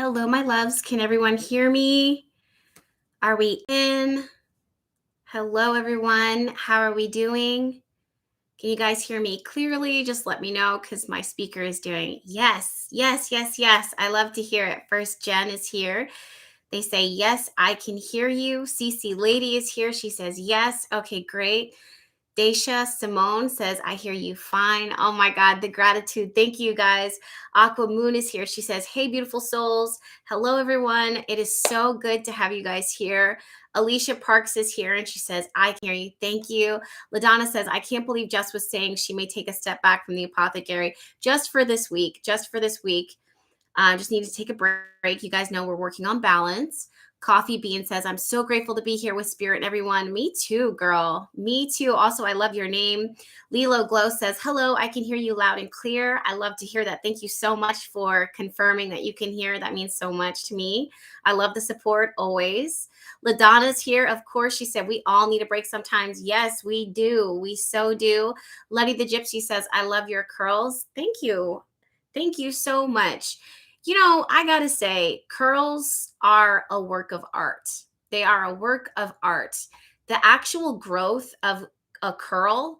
Hello, my loves. Can everyone hear me? Are we in? Hello, everyone. How are we doing? Can you guys hear me clearly? Just let me know because my speaker is doing yes, yes, yes, yes. I love to hear it. First, Jen is here. They say, yes, I can hear you. CC Lady is here. She says, yes. Okay, great. Daisha Simone says, I hear you fine. Oh my God, the gratitude. Thank you guys. Aqua Moon is here. She says, hey, beautiful souls. Hello, everyone. It is so good to have you guys here. Alicia Parks is here and she says, I can hear you. Thank you. LaDonna says, I can't believe Jess was saying she may take a step back from the apothecary just for this week. Just for this week. Just need to take a break. You guys know we're working on balance. Coffee Bean says, I'm so grateful to be here with Spirit and everyone. Me too, girl. Me too. Also, I love your name. Lilo Glow says, hello, I can hear you loud and clear. I love to hear that. Thank you so much for confirming that you can hear. That means so much to me. I love the support always. LaDonna's here. Of course, she said, we all need a break sometimes. Yes, we do. We so do. Letty the Gypsy says, I love your curls. Thank you. Thank you so much. You know, I got to say, curls are a work of art. They are a work of art. The actual growth of a curl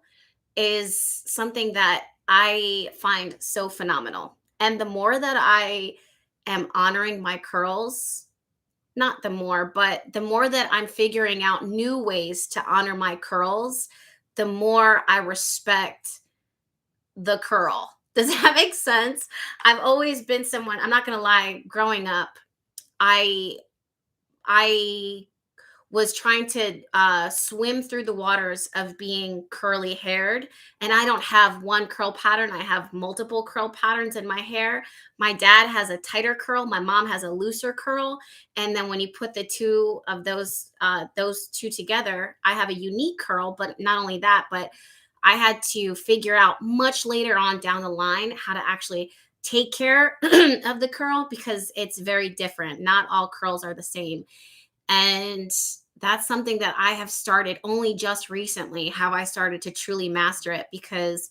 is something that I find so phenomenal. And the more that I am honoring my curls, not the more, but the more that I'm figuring out new ways to honor my curls, the more I respect the curl. Does that make sense? I've always been someone, I'm not going to lie, growing up, I I was trying to swim through the waters of being curly haired. And I don't have one curl pattern. I have multiple curl patterns in my hair. My dad has a tighter curl. My mom has a looser curl. And then when you put the two of those two together, I have a unique curl. But not only that, but I had to figure out much later on down the line how to actually take care of the curl because it's very different. Not all curls are the same. And that's something that I have started only just recently. Have I started to truly master it? Because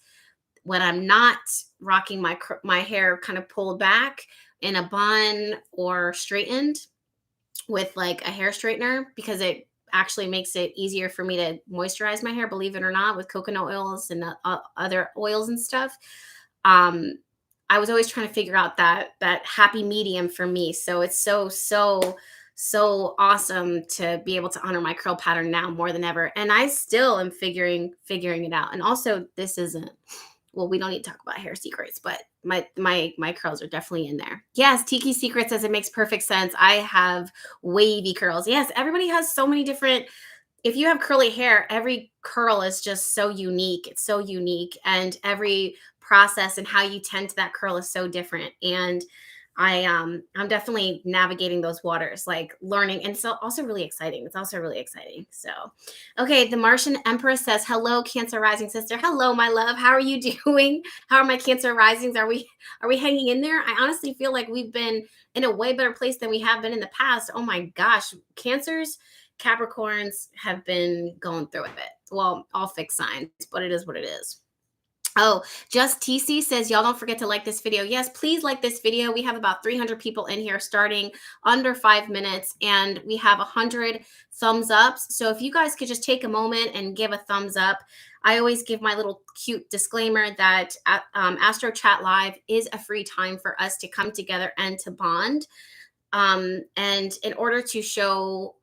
when I'm not rocking my hair kind of pulled back in a bun or straightened with like a hair straightener, because it actually makes it easier for me to moisturize my hair, believe it or not, with coconut oils and other oils and stuff. Um, I was always trying to figure out that happy medium for me. So it's so awesome to be able to honor my curl pattern now more than ever. And I still am figuring it out. And also, this isn't, well, we don't need to talk about hair secrets, but my curls are definitely in there. Yes, Tiki Secret says it makes perfect sense. I have wavy curls. Yes, everybody has so many different. If you have curly hair, every curl is just so unique. It's so unique, and every process and how you tend to that curl is so different. And I'm definitely navigating those waters, like learning, and so also really exciting. It's also really exciting. So, okay, the Martian Empress says, "Hello, Cancer rising sister. Hello, my love. How are you doing? How are my Cancer risings? Are we hanging in there? I honestly feel like we've been in a way better place than we have been in the past. Oh my gosh, Cancers, Capricorns have been going through it. Well, all fixed signs, but it is what it is." Oh, Just TC says, y'all don't forget to like this video. Yes, please like this video. We have about 300 people in here starting under 5 minutes, and we have 100 thumbs ups. So if you guys could just take a moment and give a thumbs up. I always give my little cute disclaimer that Astro Chat Live is a free time for us to come together and to bond. And in order to show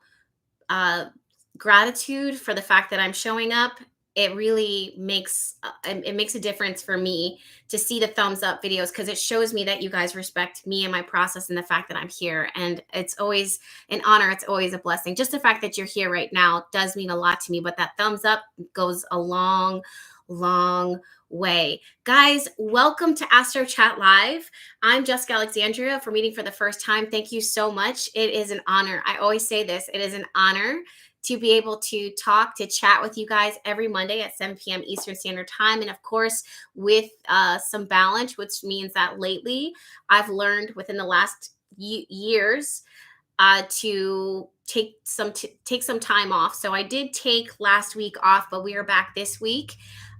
uh, gratitude for the fact that I'm showing up, it really makes it makes a difference for me to see the thumbs up videos, because it shows me that you guys respect me and my process and the fact that I'm here. And it's always an honor. It's always a blessing. Just the fact that you're here right now does mean a lot to me. But that thumbs up goes a long, long way. Guys, welcome to Astro Chat Live. I'm Jessica Alexandria. For meeting for the first time, thank you so much. It is an honor. I always say this. It is an honor to be able to talk, to chat with you guys every Monday at 7 p.m. Eastern Standard Time. And of course, with some balance, which means that lately I've learned within the last years to take some time off. So I did take last week off, but we are back this week.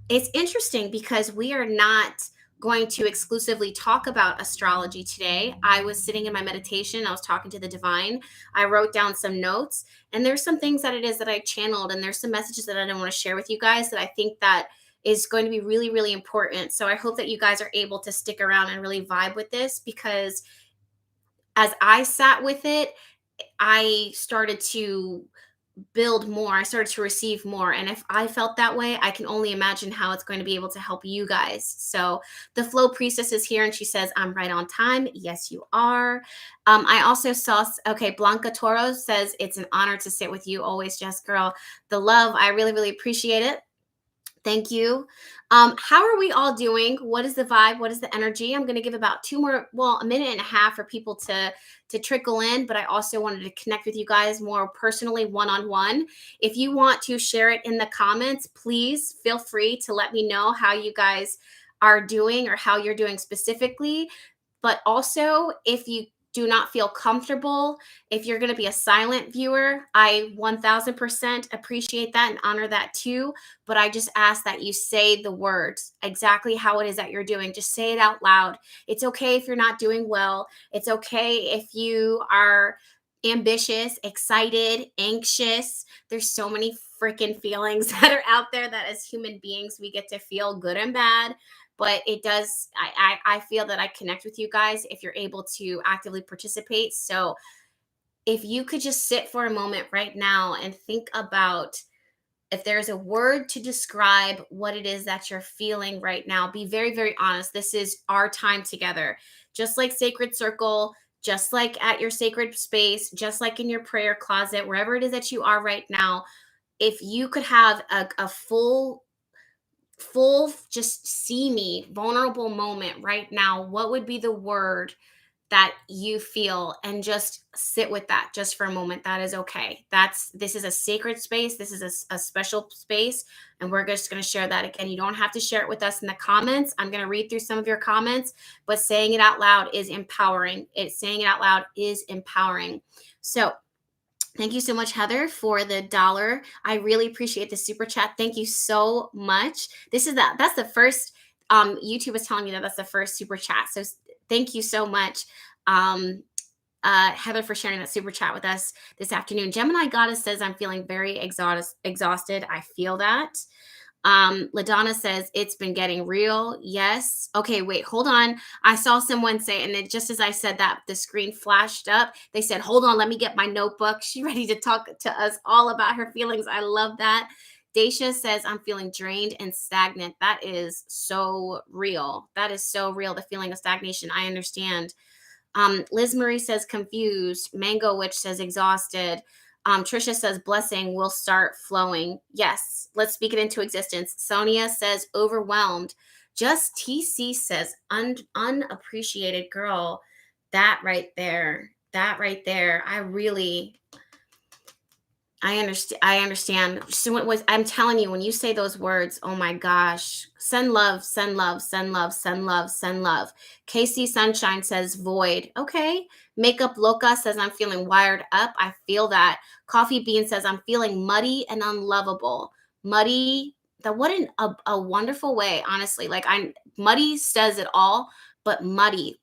It's interesting because we are not going to exclusively talk about astrology today. I was sitting in my meditation. I was talking to the divine. I wrote down some notes, and there's some things that it is that I channeled, and there's some messages that I don't want to share with you guys that I think that is going to be really, really important. So I hope that you guys are able to stick around and really vibe with this, because as I sat with it, I started to build more. I started to receive more. And if I felt that way, I can only imagine how it's going to be able to help you guys. So the flow priestess is here and she says, I'm right on time. Yes, you are. I also saw, okay, Blanca Toro says, it's an honor to sit with you always, Jess girl. The love, I really, really appreciate it. Thank you. How are we all doing? What is the vibe? What is the energy? I'm going to give about a minute and a half for people to trickle in, but I also wanted to connect with you guys more personally, one-on-one. If you want to share it in the comments, please feel free to let me know how you guys are doing or how you're doing specifically. But also, if you do not feel comfortable, if you're going to be a silent viewer, I 1000% appreciate that and honor that too. But I just ask that you say the words exactly how it is that you're doing. Just say it out loud. It's okay if you're not doing well. It's okay if you are ambitious, excited, anxious. There's so many freaking feelings that are out there that as human beings, we get to feel good and bad. But it does, I feel that I connect with you guys if you're able to actively participate. So if you could just sit for a moment right now and think about if there's a word to describe what it is that you're feeling right now, be very, very honest. This is our time together. Just like Sacred Circle, just like at your sacred space, just like in your prayer closet, wherever it is that you are right now, if you could have a full just see me vulnerable moment right now, what would be the word that you feel? And just sit with that just for a moment. That is okay. This is a sacred space. This is a special space, and we're just going to share that again. You don't have to share it with us in the comments. I'm going to read through some of your comments, but saying it out loud is empowering. Saying it out loud is empowering. So thank you so much, Heather, for the $1. I really appreciate the super chat. Thank you so much. That's the first, YouTube is telling me that's the first super chat. So thank you so much, Heather, for sharing that super chat with us this afternoon. Gemini Goddess says, I'm feeling very exhausted. I feel that. LaDonna says, it's been getting real. Yes. Okay, wait, hold on. I saw someone say, and it, just as I said that, the screen flashed up. They said, hold on, let me get my notebook. She's ready to talk to us all about her feelings. I love that. Daisha says, I'm feeling drained and stagnant. That is so real. That is so real. The feeling of stagnation. I understand. Liz Marie says, confused. Mango Witch says, exhausted. Trisha says, blessing will start flowing. Yes, let's speak it into existence. Sonia says, overwhelmed. Just TC says, unappreciated. Girl, that right there. I understand. So I'm telling you, when you say those words, oh my gosh, send love, send love, send love, send love, send love. Casey Sunshine says void. Okay. Makeup Loca says, I'm feeling wired up. I feel that. Coffee Bean says, I'm feeling muddy and unlovable. Muddy. A wonderful way, honestly. Like muddy says it all, but muddy.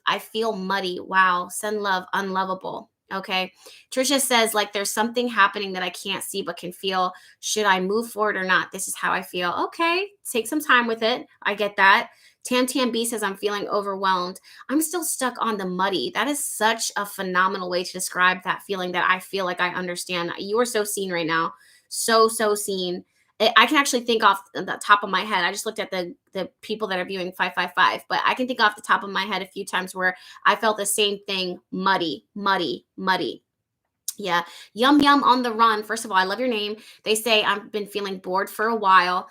I feel muddy. Wow. Send love, unlovable. Okay. Trisha says, like, there's something happening that I can't see but can feel. Should I move forward or not? This is how I feel. Okay. Take some time with it. I get that. Tam B says, I'm feeling overwhelmed. I'm still stuck on the muddy. That is such a phenomenal way to describe that feeling that I feel like I understand. You are so seen right now. So seen. I can actually think off the top of my head. I just looked at the people that are viewing 555, but I can think off the top of my head a few times where I felt the same thing. Muddy. Yeah. Yum on the run. First of all, I love your name. They say, I've been feeling bored for a while.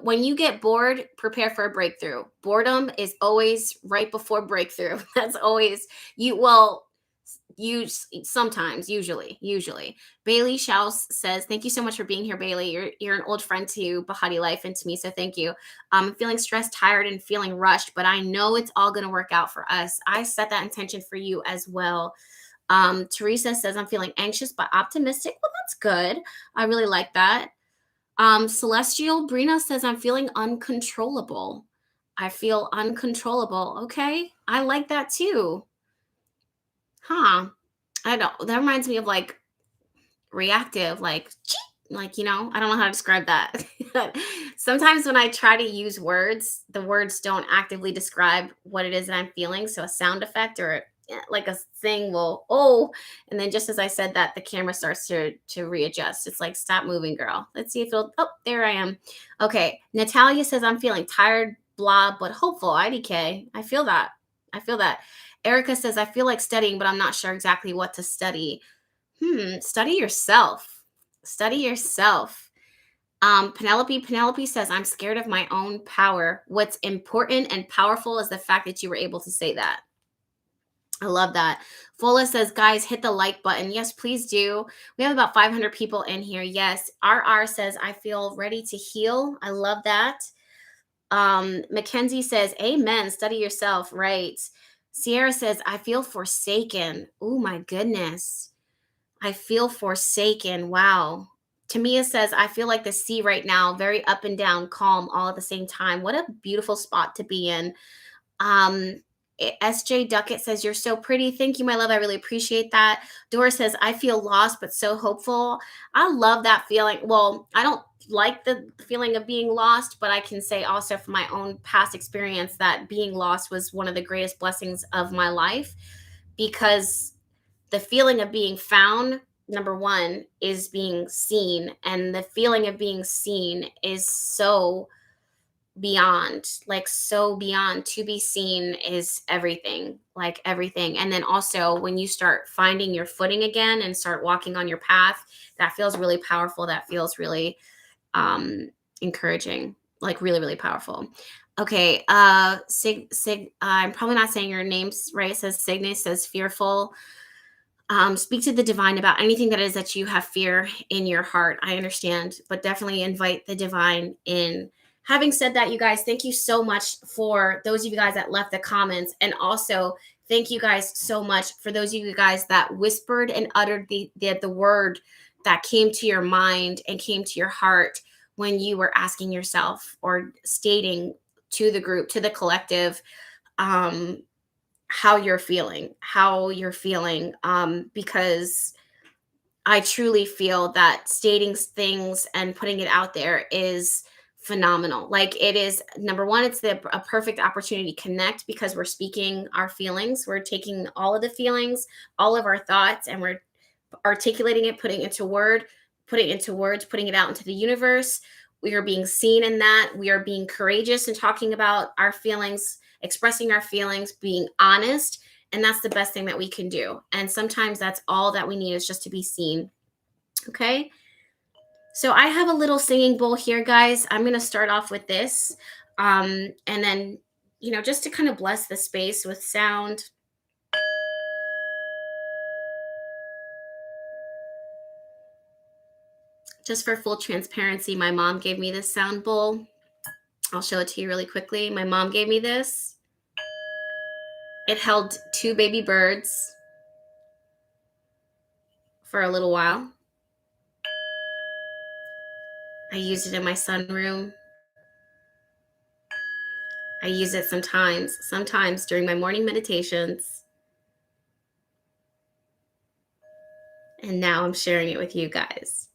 When you get bored, prepare for a breakthrough. Boredom is always right before breakthrough. That's always sometimes, usually. Bailey Schaus says, thank you so much for being here, Bailey. You're an old friend to Bahati Life and to me, so thank you. I'm feeling stressed, tired, and feeling rushed, but I know it's all going to work out for us. I set that intention for you as well. Teresa says, I'm feeling anxious but optimistic. Well, that's good. I really like that. Celestial Brina says, I'm feeling uncontrollable. I feel uncontrollable. Okay. I like that too. Huh. I don't, that reminds me of like reactive, like, I don't know how to describe that. Sometimes when I try to use words, the words don't actively describe what it is that I'm feeling. So a sound effect or like a thing will, oh, and then just as I said that, the camera starts to readjust. It's like, stop moving, girl. Let's see if it'll, oh, there I am. Okay. Natalia says, I'm feeling tired, blah, but hopeful. IDK. I feel that. I feel that. Erica says, I feel like studying, but I'm not sure exactly what to study. Study yourself. Study yourself. Penelope says, I'm scared of my own power. What's important and powerful is the fact that you were able to say that. I love that. Fola says, guys, hit the like button. Yes, please do. We have about 500 people in here. Yes. RR says, I feel ready to heal. I love that. Mackenzie says, amen. Study yourself. Right. Sierra says, I feel forsaken. Oh my goodness. I feel forsaken. Wow. Tamia says, I feel like the sea right now, very up and down, calm all at the same time. What a beautiful spot to be in. SJ Duckett says, you're so pretty. Thank you, my love. I really appreciate that. Dora says, I feel lost, but so hopeful. I love that feeling. Well, I don't like the feeling of being lost, but I can say also from my own past experience that being lost was one of the greatest blessings of my life, because the feeling of being found, number one, is being seen. And the feeling of being seen is so beyond, like so beyond. To be seen is everything, like everything. And then also when you start finding your footing again and start walking on your path, that feels really powerful. That feels really encouraging, like really, really powerful. Okay. I'm probably not saying your names right. It says Signe says fearful. Speak to the divine about anything that is that you have fear in your heart. I understand, but definitely invite the divine in. Having said that, you guys, thank you so much for those of you guys that left the comments. And also thank you guys so much for those of you guys that whispered and uttered the word that came to your mind and came to your heart when you were asking yourself or stating to the group, to the collective, how you're feeling, because I truly feel that stating things and putting it out there is phenomenal. Like, it is, number one, it's a perfect opportunity to connect, because we're speaking our feelings. We're taking all of the feelings, all of our thoughts, and we're articulating it, putting it into words, putting it out into the universe. We are being seen in that. We are being courageous and talking about our feelings, expressing our feelings, being honest. And that's the best thing that we can do. And sometimes that's all that we need, is just to be seen. Okay. So I have a little singing bowl here, guys. I'm going to start off with this. And then, just to kind of bless the space with sound. Just for full transparency, my mom gave me this sound bowl. I'll show it to you really quickly. My mom gave me this. It held 2 baby birds for a little while. I used it in my sunroom. I use it sometimes during my morning meditations. And now I'm sharing it with you guys.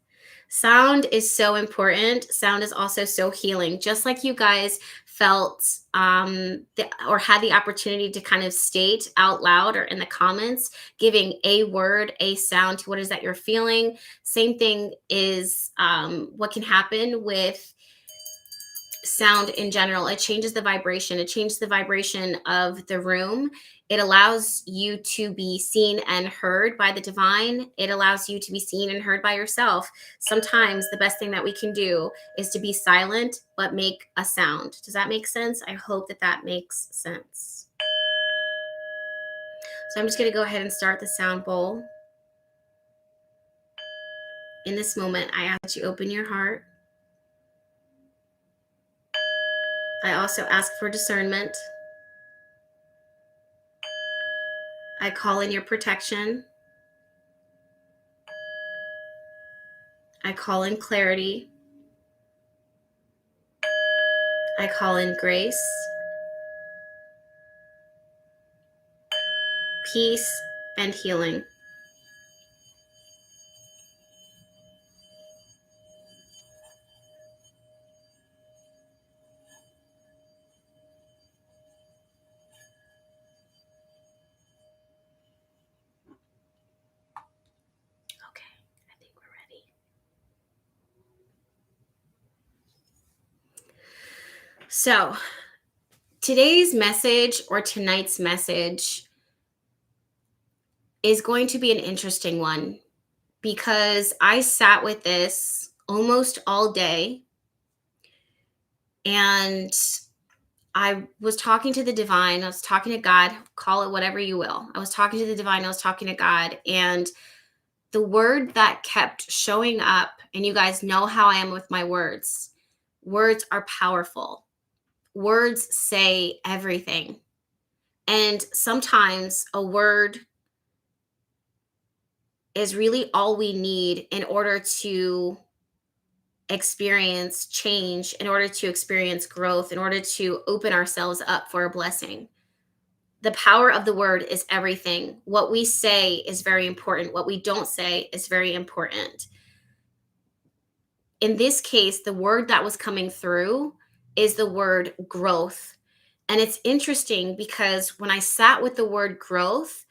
Sound is so important. Sound is also so healing. Just like you guys felt or had the opportunity to kind of state out loud or in the comments, giving a word, a sound to what is that you're feeling. Same thing is what can happen with sound in general. It changes the vibration. It changes the vibration of the room. It allows you to be seen and heard by the divine. It allows you to be seen and heard by yourself. Sometimes the best thing that we can do is to be silent, but make a sound. Does that make sense? I hope that makes sense. So I'm just going to go ahead and start the sound bowl. In this moment, I ask that you open your heart. I also ask for discernment. I call in your protection. I call in clarity. I call in grace. peace, and healing. Okay, I think we're ready. So, today's message or tonight's message is going to be an interesting one because I sat with this almost all day and I was talking to the divine. I was talking to God, call it whatever you will. I was talking to the divine. I was talking to God. And the word that kept showing up, and you guys know how I am with my words. Words are powerful. Words say everything. And sometimes a word is really all we need in order to experience change, in order to experience growth, in order to open ourselves up for a blessing. The power of the word is everything. What we say is very important. What we don't say is very important. In this case, the word that was coming through is the word growth. And it's interesting because when I sat with the word growth,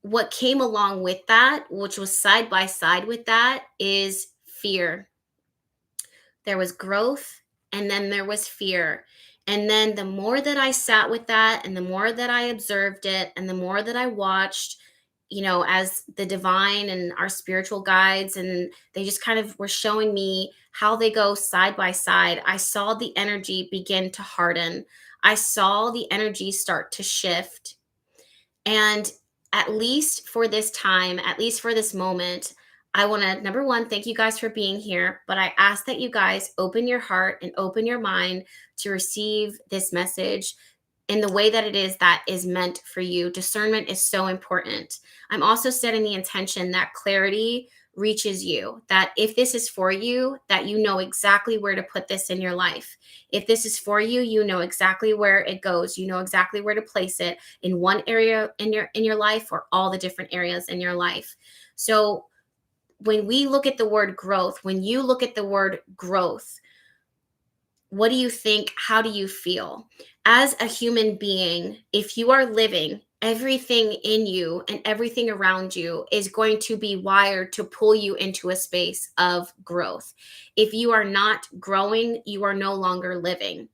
what came along with that, which was side by side with that, is fear. There was growth and then there was fear. And then the more that I sat with that and the more that I observed it and the more that I watched, as the divine and our spiritual guides, and they just kind of were showing me how they go side by side, I saw the energy begin to harden. I saw the energy start to shift. And at least for this time, at least for this moment, I want to, number one, thank you guys for being here. But I ask that you guys open your heart and open your mind to receive this message in the way that is meant for you. Discernment is so important. I'm also setting the intention that clarity reaches you, that if this is for you, that you know exactly where to put this in your life. If this is for you, you know exactly where it goes. You know exactly where to place it in one area in your life or all the different areas in your life. So when we look at the word growth, when you look at the word growth, what do you think? How do you feel? As a human being, if you are living, everything in you and everything around you is going to be wired to pull you into a space of growth. If you are not growing, you are no longer living.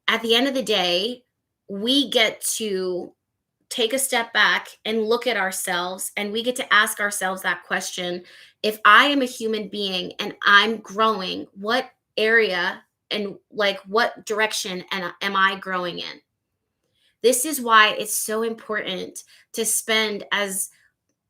At the end of the day, we get to take a step back and look at ourselves, and we get to ask ourselves that question. If I am a human being and I'm growing, what area and like what direction am I growing in? This is why it's so important to spend as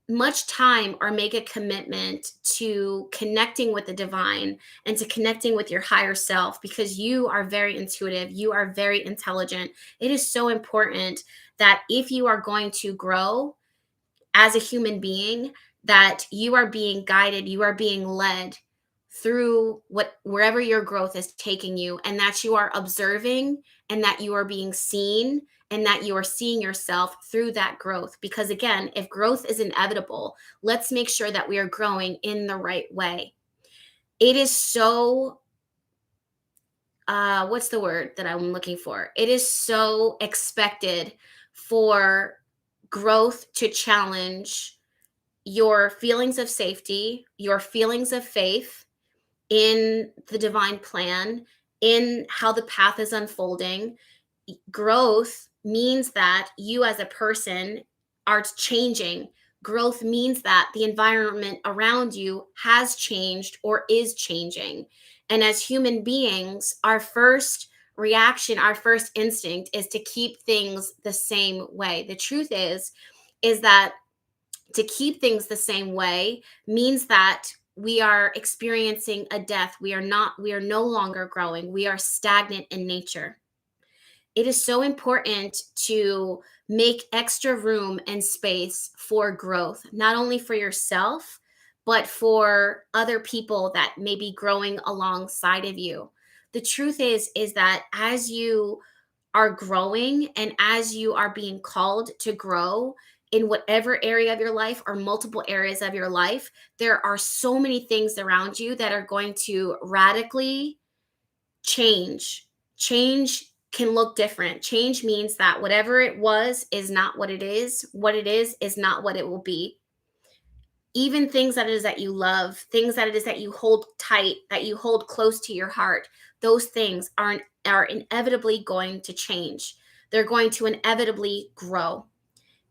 much time or make a commitment to connecting with the divine and to connecting with your higher self, because you are very intuitive, you are very intelligent. It is so important that if you are going to grow as a human being, that you are being guided, you are being led through wherever your growth is taking you, and that you are observing and that you are being seen and that you are seeing yourself through that growth. Because again, if growth is inevitable, let's make sure that we are growing in the right way. It is so what's the word that I'm looking for? It is so expected for growth to challenge your feelings of safety, your feelings of faith in the divine plan, in how the path is unfolding. Growth means that you as a person are changing. Growth means that the environment around you has changed or is changing. And as human beings, our first reaction, our first instinct is to keep things the same way. The truth is that to keep things the same way means that we are experiencing a death. We are no longer growing. We are stagnant in nature. It is so important to make extra room and space for growth, not only for yourself, but for other people that may be growing alongside of you. The truth is that as you are growing and as you are being called to grow in whatever area of your life or multiple areas of your life, there are so many things around you that are going to radically change. Change can look different. Change means that whatever it was is not what it is. What it is not what it will be. Even things that it is that you love, things that it is that you hold tight, that you hold close to your heart, those things are inevitably going to change. They're going to inevitably grow.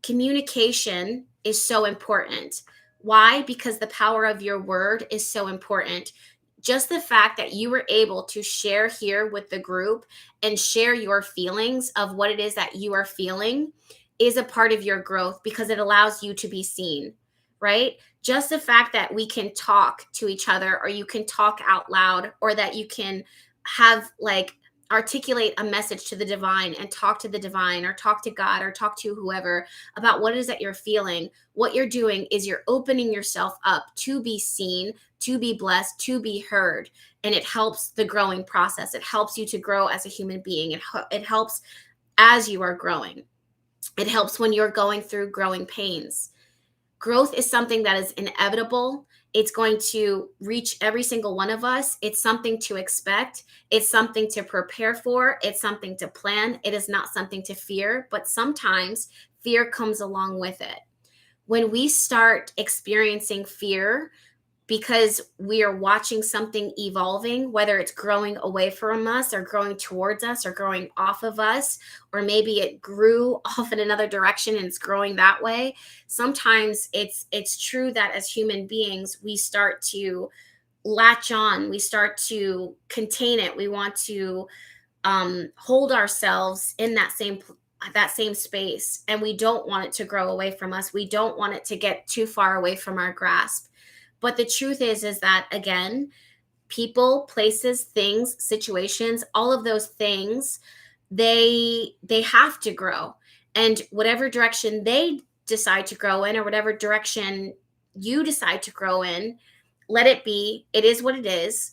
Communication is so important. Why? Because the power of your word is so important. Just the fact that you were able to share here with the group and share your feelings of what it is that you are feeling is a part of your growth because it allows you to be seen, right? Just the fact that we can talk to each other or you can talk out loud or that you can have like articulate a message to the divine and talk to the divine or talk to God or talk to whoever about what it is that you're feeling. What you're doing is you're opening yourself up to be seen, to be blessed, to be heard. And it helps the growing process. It helps you to grow as a human being. It helps as you are growing. It helps when you're going through growing pains. Growth is something that is inevitable. It's going to reach every single one of us. It's something to expect. It's something to prepare for. It's something to plan. It is not something to fear, but sometimes fear comes along with it. When we start experiencing fear, because we are watching something evolving, whether it's growing away from us or growing towards us or growing off of us, or maybe it grew off in another direction and it's growing that way. Sometimes it's true that as human beings, we start to latch on, we start to contain it. We want to hold ourselves in that same space, and we don't want it to grow away from us. We don't want it to get too far away from our grasp. But the truth is that, again, people, places, things, situations, all of those things, they have to grow. And whatever direction they decide to grow in or whatever direction you decide to grow in, let it be. It is what it is.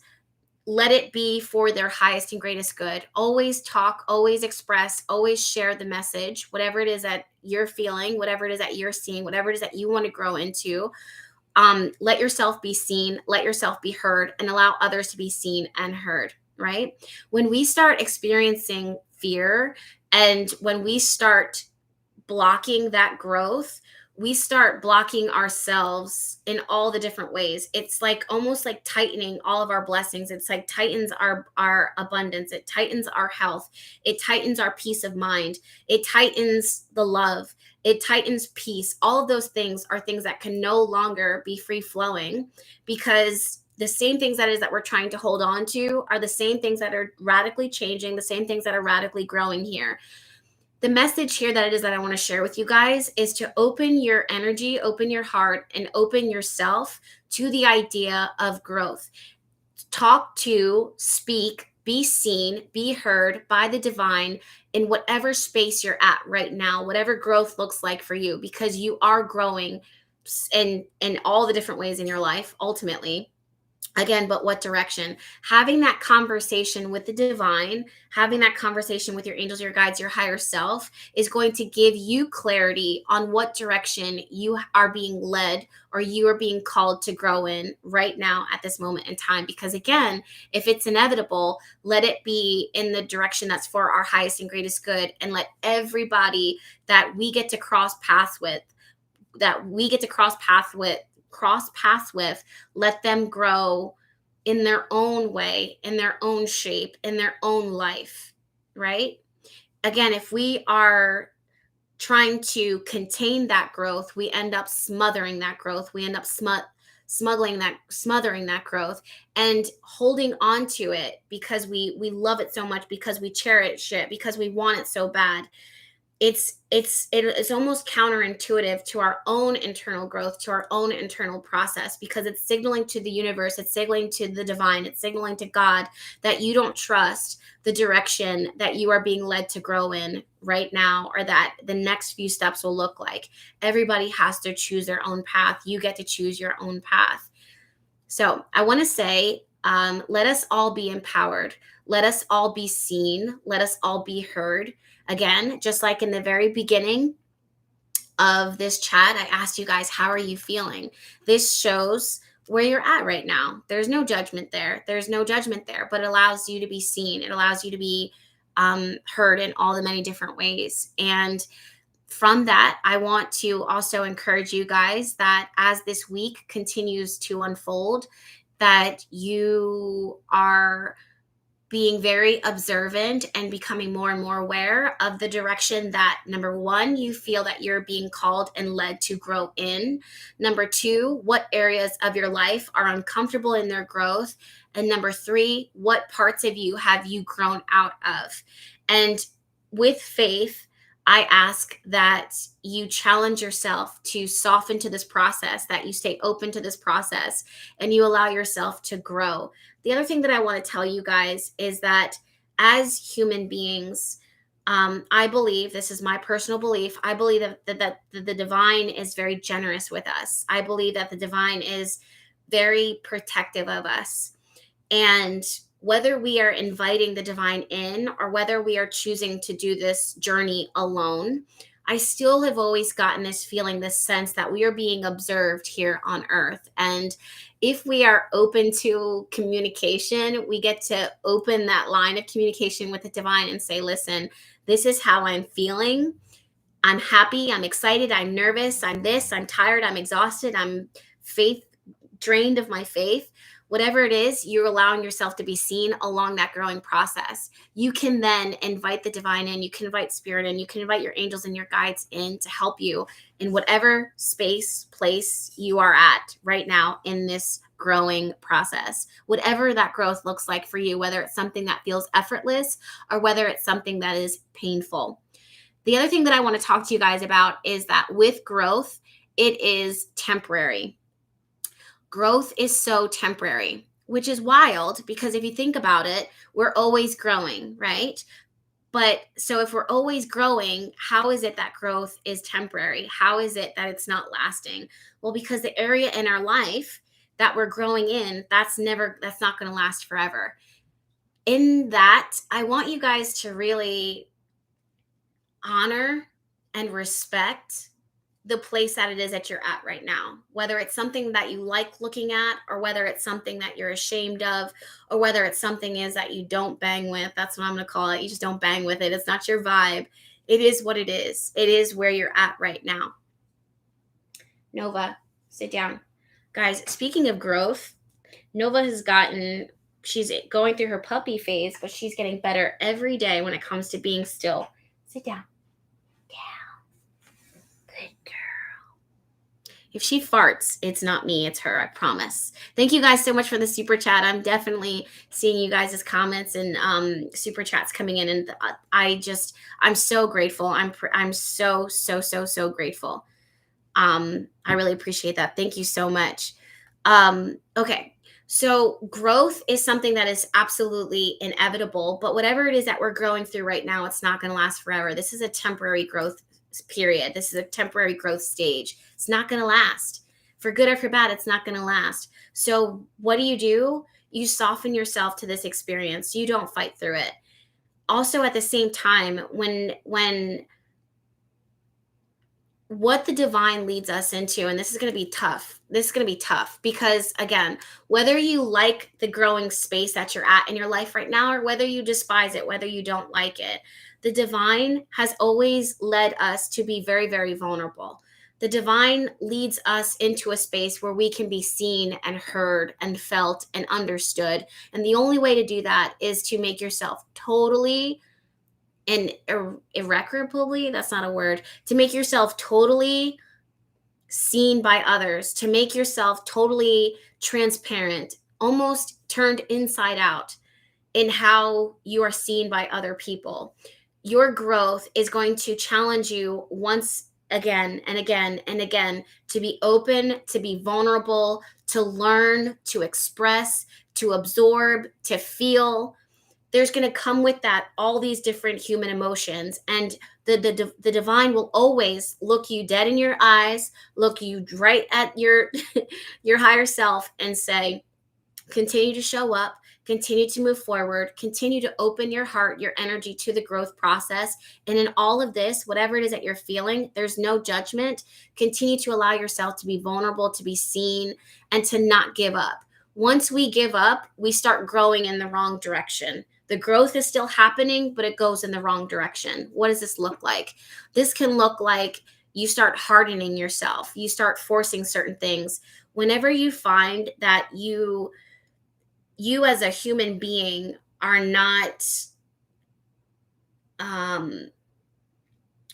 Let it be for their highest and greatest good. Always talk, always express, always share the message, whatever it is that you're feeling, whatever it is that you're seeing, whatever it is that you want to grow into. Let yourself be seen, let yourself be heard, and allow others to be seen and heard, right? When we start experiencing fear and when we start blocking that growth, we start blocking ourselves in all the different ways. It's like almost like tightening all of our blessings. It's like tightens our abundance. It tightens our health. It tightens our peace of mind. It tightens the love. It tightens peace. All of those things are things that can no longer be free flowing because the same things that is that we're trying to hold on to are the same things that are radically changing, the same things that are radically growing here. The message here that it is that I want to share with you guys is to open your energy, open your heart, and open yourself to the idea of growth. Talk to, speak, be seen, be heard by the divine in whatever space you're at right now, whatever growth looks like for you, because you are growing in all the different ways in your life, ultimately. Again, but what direction? Having that conversation with the divine, having that conversation with your angels, your guides, your higher self is going to give you clarity on what direction you are being led or you are being called to grow in right now at this moment in time. Because again, if it's inevitable, let it be in the direction that's for our highest and greatest good. And let everybody that we get to cross paths with, let them grow in their own way, in their own shape, in their own life, right? Again, if we are trying to contain that growth, we end up smothering that growth. We end up smothering that growth and holding on to it because we love it so much, because we cherish it, because we want it so bad. It's almost counterintuitive to our own internal growth, to our own internal process, because it's signaling to the universe, it's signaling to the divine, it's signaling to God that you don't trust the direction that you are being led to grow in right now, or that the next few steps will look like. Everybody has to choose their own path. You get to choose your own path. So I want to say, let us all be empowered. Let us all be seen. Let us all be heard. Again, just like in the very beginning of this chat, I asked you guys, how are you feeling? This shows where you're at right now. There's no judgment there. There's no judgment there, but it allows you to be seen. It allows you to be heard in all the many different ways. And from that, I want to also encourage you guys that as this week continues to unfold, that you are being very observant and becoming more and more aware of the direction that, number one, you feel that you're being called and led to grow in. Number two, what areas of your life are uncomfortable in their growth. And number three, what parts of you have you grown out of? And with faith, I ask that you challenge yourself to soften to this process, that you stay open to this process, and you allow yourself to grow. The other thing that I want to tell you guys is that as human beings, I believe, this is my personal belief, I believe that the divine is very generous with us. I believe that the divine is very protective of us. And whether we are inviting the divine in or whether we are choosing to do this journey alone, I still have always gotten this feeling, this sense that we are being observed here on earth. And if we are open to communication, we get to open that line of communication with the divine and say, listen, this is how I'm feeling. I'm happy. I'm excited. I'm nervous. I'm this. I'm tired. I'm exhausted. I'm drained of my faith. Whatever it is, you're allowing yourself to be seen along that growing process. You can then invite the divine in, you can invite spirit in, you can invite your angels and your guides in to help you in whatever space, place you are at right now in this growing process. Whatever that growth looks like for you, whether it's something that feels effortless or whether it's something that is painful. The other thing that I want to talk to you guys about is that with growth, it is temporary. Growth is so temporary, which is wild because if you think about it, we're always growing, right? But so if we're always growing, how is it that growth is temporary? How is it that it's not lasting? Well, because the area in our life that we're growing in, that's not going to last forever. In that, I want you guys to really honor and respect the place that it is that you're at right now, whether it's something that you like looking at or whether it's something that you're ashamed of or whether it's something is that you don't bang with. That's what I'm going to call it. You just don't bang with it. It's not your vibe. It is what it is. It is where you're at right now. Nova, sit down. Guys, speaking of growth, Nova she's going through her puppy phase, but she's getting better every day when it comes to being still. Sit down. Good girl. If she farts, it's not me, it's her, I promise. Thank you guys so much for the super chat. I'm definitely seeing you guys' comments and super chats coming in. And I'm so grateful. I'm so grateful. I really appreciate that. Thank you so much. Okay. So growth is something that is absolutely inevitable, but whatever it is that we're growing through right now, it's not going to last forever. This is a temporary growth period. This is a temporary growth stage. It's not going to last. For good or for bad, it's not going to last. So what do? You soften yourself to this experience. You don't fight through it. Also, at the same time, when what the divine leads us into, and this is going to be tough. This is going to be tough because, again, whether you like the growing space that you're at in your life right now or whether you despise it, whether you don't like it, the divine has always led us to be very, very vulnerable. The divine leads us into a space where we can be seen and heard and felt and understood. And the only way to do that is to make yourself totally and irreparably, that's not a word, to make yourself totally seen by others, to make yourself totally transparent, almost turned inside out in how you are seen by other people. Your growth is going to challenge you once again and again and again to be open, to be vulnerable, to learn, to express, to absorb, to feel. There's going to come with that all these different human emotions, and the divine will always look you dead in your eyes, look you right at your your higher self and say, continue to show up, continue to move forward, continue to open your heart, your energy to the growth process. And in all of this, whatever it is that you're feeling, there's no judgment. Continue to allow yourself to be vulnerable, to be seen, and to not give up. Once we give up, we start growing in the wrong direction. The growth is still happening, but it goes in the wrong direction. What does this look like? This can look like you start hardening yourself. You start forcing certain things. Whenever you find that you as a human being are not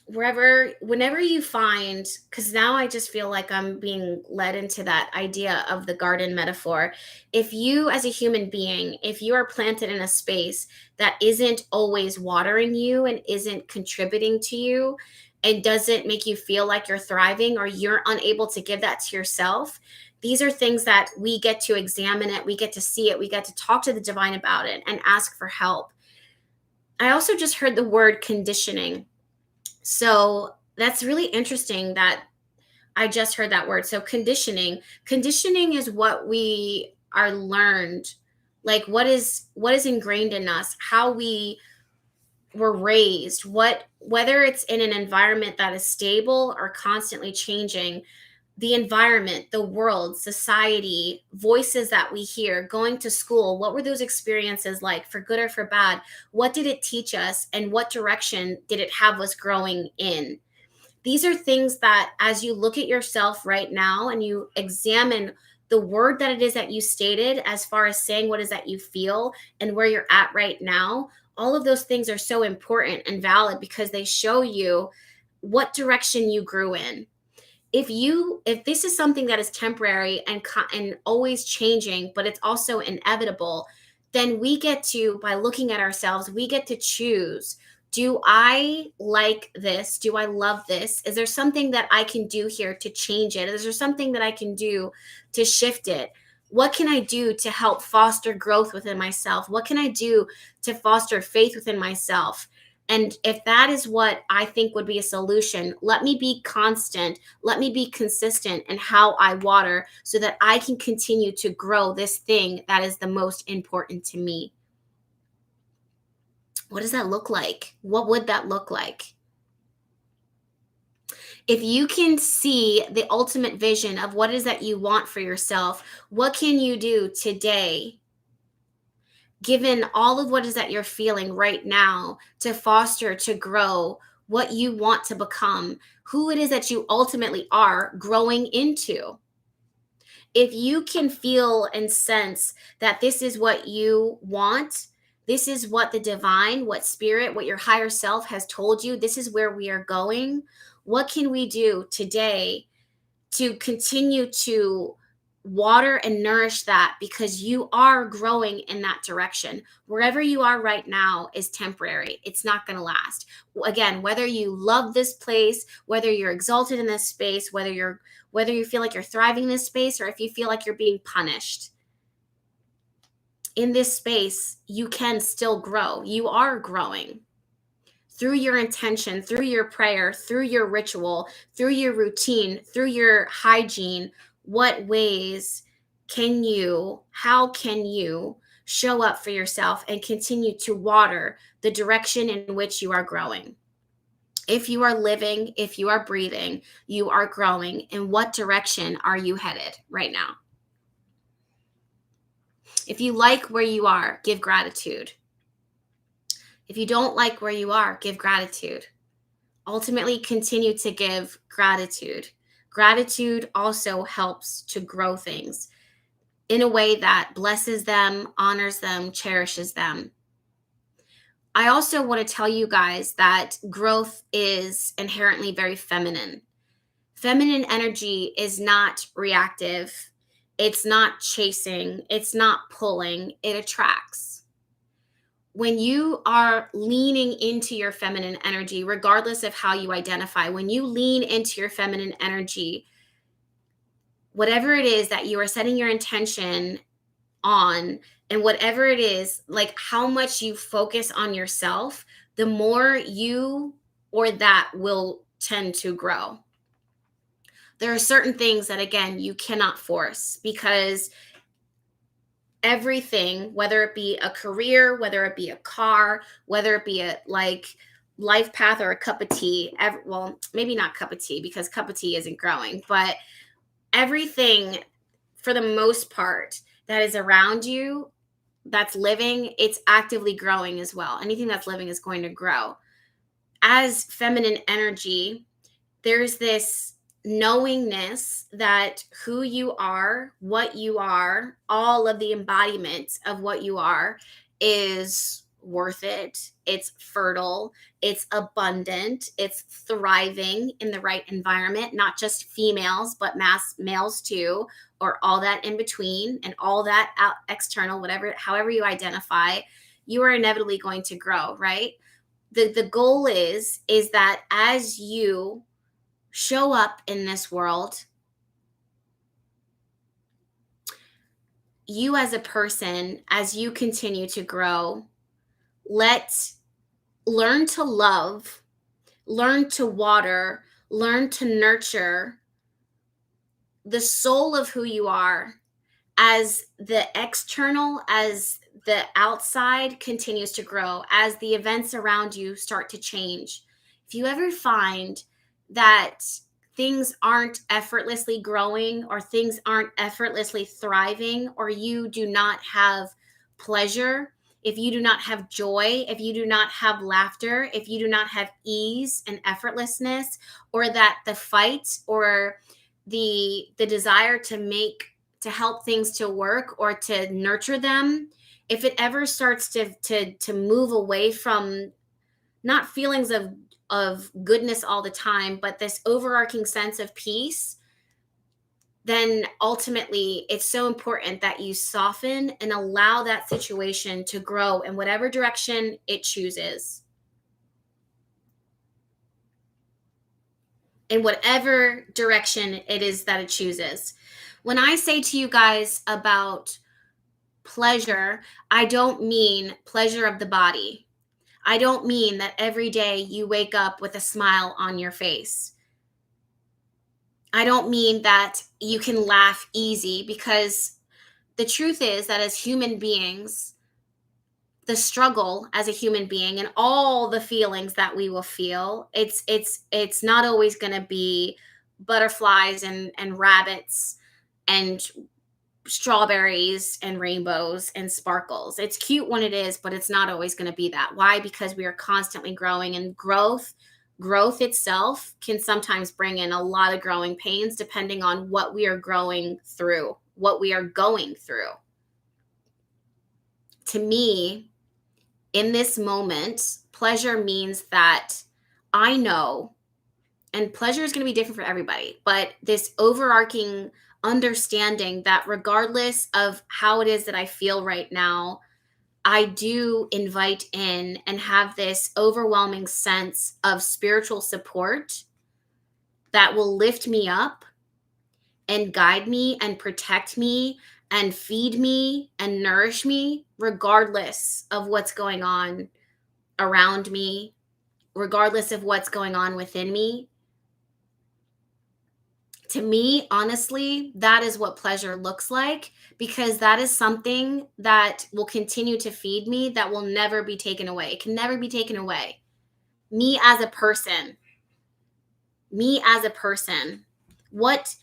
whenever you find, because now I just feel like I'm being led into that idea of the garden metaphor. If you as a human being, if you are planted in a space that isn't always watering you and isn't contributing to you and doesn't make you feel like you're thriving, or you're unable to give that to yourself, these are things that we get to examine it, we get to see it, we get to talk to the divine about it and ask for help. I also just heard the word conditioning. So that's really interesting that I just heard that word. So conditioning is what we are learned, like what is ingrained in us, how we were raised, whether it's in an environment that is stable or constantly changing. The environment, the world, society, voices that we hear, going to school, what were those experiences like, for good or for bad? What did it teach us, and what direction did it have us growing in? These are things that, as you look at yourself right now and you examine the word that it is that you stated, as far as saying what is that you feel and where you're at right now, all of those things are so important and valid because they show you what direction you grew in. If this is something that is temporary and always changing, but it's also inevitable, then we get to, by looking at ourselves, we get to choose. Do I like this? Do I love this? Is there something that I can do here to change it? Is there something that I can do to shift it? What can I do to help foster growth within myself? What can I do to foster faith within myself? And if that is what I think would be a solution, let me be constant. Let me be consistent in how I water so that I can continue to grow this thing that is the most important to me. What does that look like? What would that look like? If you can see the ultimate vision of what it is that you want for yourself, what can you do today, given all of what is that you're feeling right now, to foster, to grow what you want to become, who it is that you ultimately are growing into? If you can feel and sense that this is what you want, this is what the divine, what spirit, what your higher self has told you, this is where we are going, what can we do today to continue to water and nourish that? Because you are growing in that direction. Wherever you are right now is temporary. It's not going to last. Again, whether you love this place, whether you're exalted in this space, whether you feel like you're thriving in this space, or if you feel like you're being punished in this space, you can still grow. You are growing through your intention, through your prayer, through your ritual, through your routine, through your hygiene. What ways how can you show up for yourself and continue to water the direction in which you are growing? If you are living, if you are breathing, you are growing. In what direction are you headed right now? If you like where you are, give gratitude. If you don't like where you are, give gratitude. Ultimately, continue to give gratitude. Gratitude also helps to grow things in a way that blesses them, honors them, cherishes them. I also want to tell you guys that growth is inherently very feminine. Feminine energy is not reactive. It's not chasing. It's not pulling. It attracts. When you are leaning into your feminine energy, regardless of how you identify, when you lean into your feminine energy, whatever it is that you are setting your intention on, and whatever it is, like how much you focus on yourself, the more you or that will tend to grow. There are certain things that, again, you cannot force, because everything, whether it be a career, whether it be a car, whether it be a life path or a cup of tea. Well, maybe not cup of tea because cup of tea isn't growing, but everything for the most part that is around you that's living, it's actively growing as well. Anything that's living is going to grow. As feminine energy, there's this knowingness that who you are, what you are, all of the embodiments of what you are is worth it. It's fertile, it's abundant, it's thriving in the right environment, not just females, but males too, or all that in between and all that out external, whatever, however you identify, you are inevitably going to grow, right? The goal is that as you show up in this world, you as a person, as you continue to grow, learn to love, learn to water, learn to nurture the soul of who you are as the external, as the outside continues to grow, as the events around you start to change. If you ever find that things aren't effortlessly growing or things aren't effortlessly thriving, or you do not have pleasure, if you do not have joy, if you do not have laughter, if you do not have ease and effortlessness, or that the fight or the desire to help things to work or to nurture them, if it ever starts to move away from not feelings of goodness all the time, but this overarching sense of peace, then ultimately it's so important that you soften and allow that situation to grow in whatever direction it chooses. In whatever direction it is that it chooses. When I say to you guys about pleasure, I don't mean pleasure of the body. I don't mean that every day you wake up with a smile on your face. I don't mean that you can laugh easy, because the truth is that as human beings, the struggle as a human being and all the feelings that we will feel, it's not always going to be butterflies and rabbits and strawberries and rainbows and sparkles. It's cute when it is, but it's not always going to be that. Why? Because we are constantly growing, and growth itself can sometimes bring in a lot of growing pains depending on what we are growing through, what we are going through. To me, in this moment, pleasure means that I know, and pleasure is going to be different for everybody, but this overarching understanding that regardless of how it is that I feel right now, I do invite in and have this overwhelming sense of spiritual support that will lift me up and guide me and protect me and feed me and nourish me, regardless of what's going on around me, regardless of what's going on within me. To me, honestly, that is what pleasure looks like, because that is something that will continue to feed me, that will never be taken away. It can never be taken away. Me as a person, what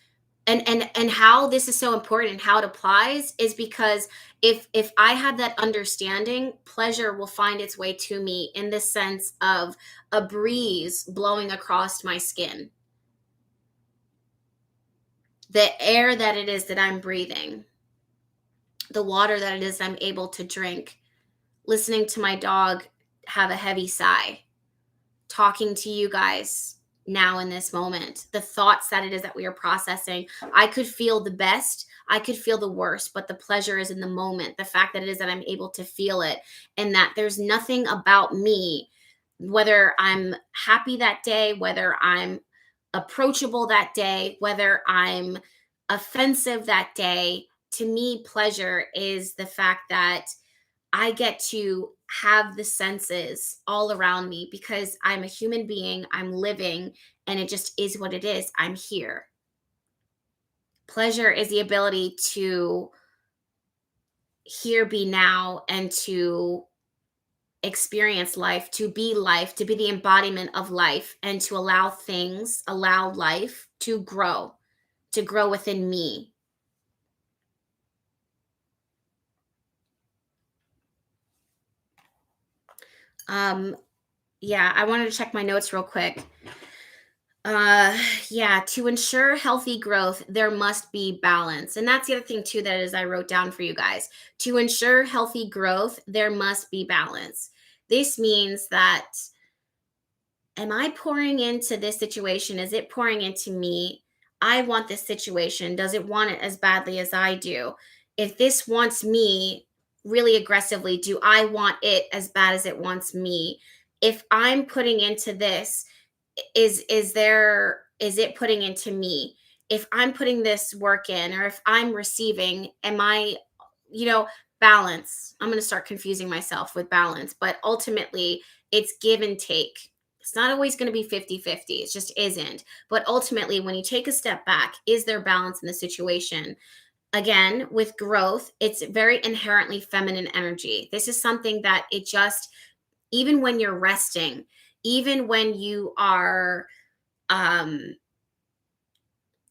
and how this is so important and how it applies is because if I have that understanding, pleasure will find its way to me in the sense of a breeze blowing across my skin, the air that it is that I'm breathing, the water that it is I'm able to drink, listening to my dog have a heavy sigh, talking to you guys now in this moment, the thoughts that it is that we are processing. I could feel the best, I could feel the worst, but the pleasure is in the moment. The fact that it is that I'm able to feel it, and that there's nothing about me, whether I'm happy that day, whether I'm approachable that day, whether I'm offensive that day. To me, pleasure is the fact that I get to have the senses all around me because I'm a human being, I'm living, and it just is what it is. I'm here. Pleasure is the ability to here, be now, and to experience life, to be life, to be the embodiment of life, and to allow life to grow within me. Yeah, I wanted to check my notes real quick. Yeah, to ensure healthy growth, there must be balance. And that's the other thing too, that is I wrote down for you guys. To ensure healthy growth, there must be balance. This means that, am I pouring into this situation? Is it pouring into me? I want this situation. Does it want it as badly as I do? If this wants me really aggressively, do I want it as bad as it wants me? If I'm putting into this, is it putting into me? If I'm putting this work in, or if I'm receiving, am I, you know, balance? I'm going to start confusing myself with balance, but ultimately it's give and take. It's not always going to be 50-50. It just isn't. But ultimately, when you take a step back, is there balance in the situation? Again, with growth, it's very inherently feminine energy. This is something that it just, even when you're resting, even when you are um,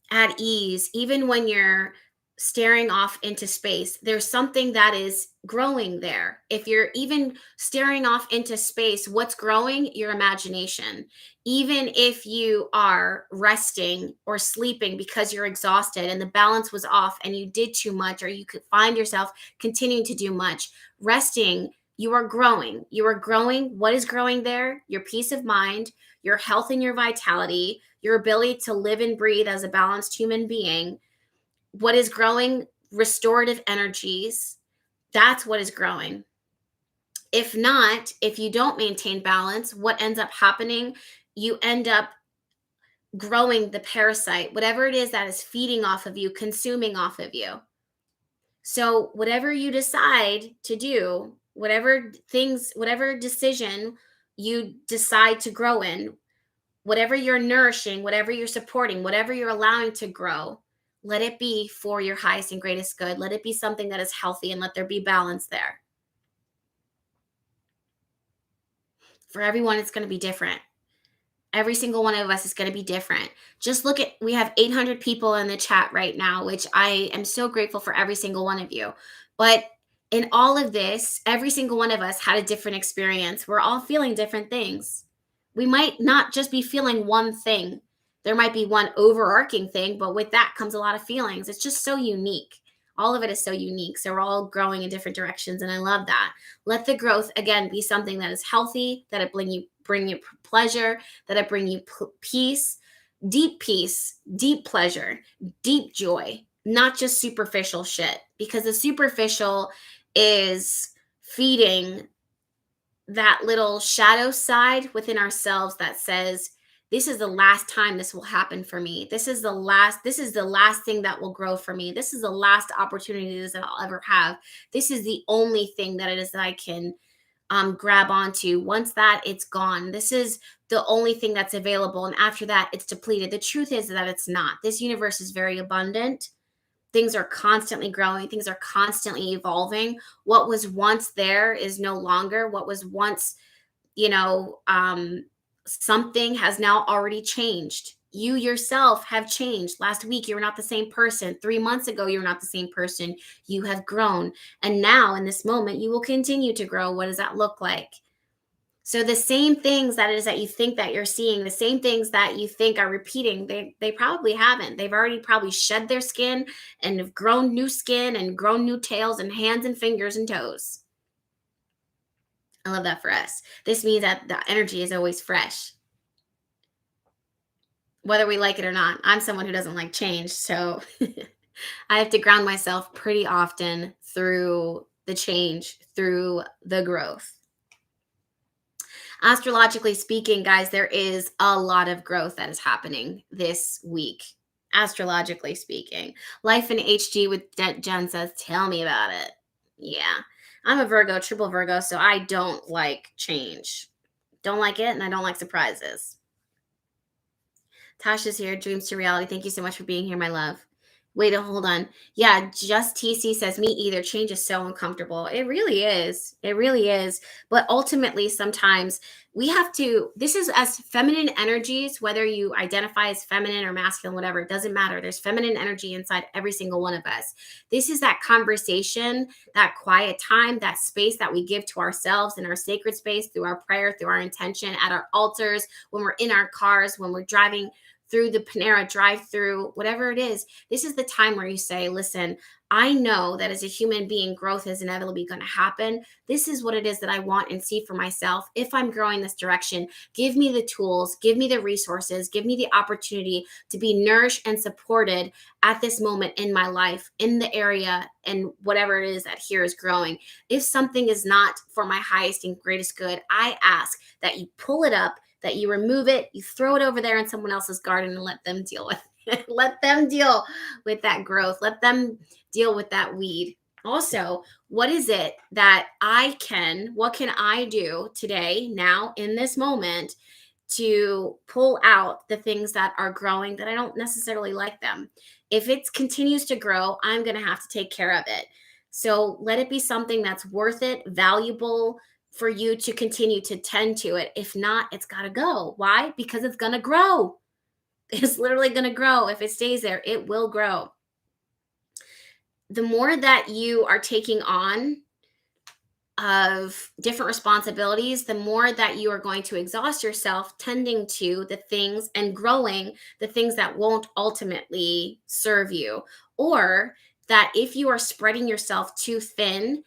at ease, even when you're staring off into space, there's something that is growing there. If you're even staring off into space, what's growing? Your imagination. Even if you are resting or sleeping because you're exhausted and the balance was off and you did too much, or you could find yourself continuing to do much, resting, you are growing. You are growing. What is growing there? Your peace of mind, your health and your vitality, your ability to live and breathe as a balanced human being. What is growing? Restorative energies. That's what is growing. If not, if you don't maintain balance, what ends up happening? You end up growing the parasite, whatever it is that is feeding off of you, consuming off of you. So, whatever you decide to do, whatever decision you decide to grow in, whatever you're nourishing, whatever you're supporting, whatever you're allowing to grow, let it be for your highest and greatest good. Let it be something that is healthy, and let there be balance there. For everyone, it's going to be different. Every single one of us is going to be different. Just look at, we have 800 people in the chat right now, which I am so grateful for every single one of you. But in all of this, every single one of us had a different experience. We're all feeling different things. We might not just be feeling one thing. There might be one overarching thing, but with that comes a lot of feelings. It's just so unique. All of it is so unique. So we're all growing in different directions. And I love that. Let the growth, again, be something that is healthy, that it bring you pleasure, that it bring you peace, deep pleasure, deep joy, not just superficial shit. Because the superficial is feeding that little shadow side within ourselves that says, this is the last time this will happen for me. This is the last thing that will grow for me. This is the last opportunity that I'll ever have. This is the only thing that it is that I can grab onto. Once that, it's gone. This is the only thing that's available. And after that, it's depleted. The truth is that it's not. This universe is very abundant. Things are constantly growing. Things are constantly evolving. What was once there is no longer. What was once, something has now already changed. You yourself have changed. Last week, you were not the same person. 3 months ago, you were not the same person. You have grown. And now, in this moment, you will continue to grow. What does that look like? So the same things that is that you think that you're seeing, the same things that you think are repeating, they probably haven't. They've already probably shed their skin and have grown new skin and grown new tails and hands and fingers and toes. I love that for us. This means that the energy is always fresh, whether we like it or not. I'm someone who doesn't like change, so I have to ground myself pretty often through the change, through the growth. Astrologically speaking, guys, there is a lot of growth that is happening this week. Astrologically speaking, life in HG with Jen says, tell me about it. Yeah, I'm a Virgo, triple Virgo, so I don't like change. Don't like it, and I don't like surprises. Tasha's here, dreams to reality. Thank you so much for being here, my love. Wait, hold on. Yeah, just TC says, me either. Change is so uncomfortable. It really is. It really is. But ultimately, sometimes we have to, this is as feminine energies, whether you identify as feminine or masculine, whatever, it doesn't matter. There's feminine energy inside every single one of us. This is that conversation, that quiet time, that space that we give to ourselves in our sacred space through our prayer, through our intention, at our altars, when we're in our cars, when we're driving through the Panera drive through, whatever it is. This is the time where you say, listen, I know that as a human being, growth is inevitably going to happen. This is what it is that I want and see for myself. If I'm growing this direction, give me the tools, give me the resources, give me the opportunity to be nourished and supported at this moment in my life, in the area, and whatever it is that here is growing. If something is not for my highest and greatest good, I ask that you pull it up, that you remove it, you throw it over there in someone else's garden and let them deal with it. Let them deal with that growth. Let them deal with that weed. Also, what is it that what can I do today, now, in this moment, to pull out the things that are growing that I don't necessarily like them? If it continues to grow, I'm going to have to take care of it. So let it be something that's worth it, valuable, for you to continue to tend to it. If not, it's got to go. Why? Because it's going to grow. It's literally going to grow. If it stays there, it will grow. The more that you are taking on of different responsibilities, the more that you are going to exhaust yourself tending to the things and growing the things that won't ultimately serve you. Or that if you are spreading yourself too thin,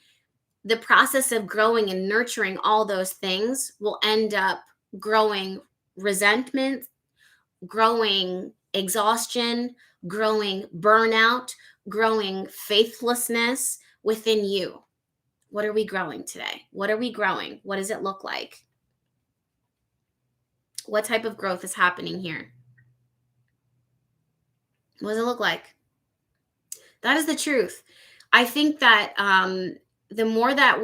the process of growing and nurturing all those things will end up growing resentment, growing exhaustion, growing burnout, growing faithlessness within you. What are we growing today? What are we growing? What does it look like? What type of growth is happening here? What does it look like? That is the truth. I think that the more that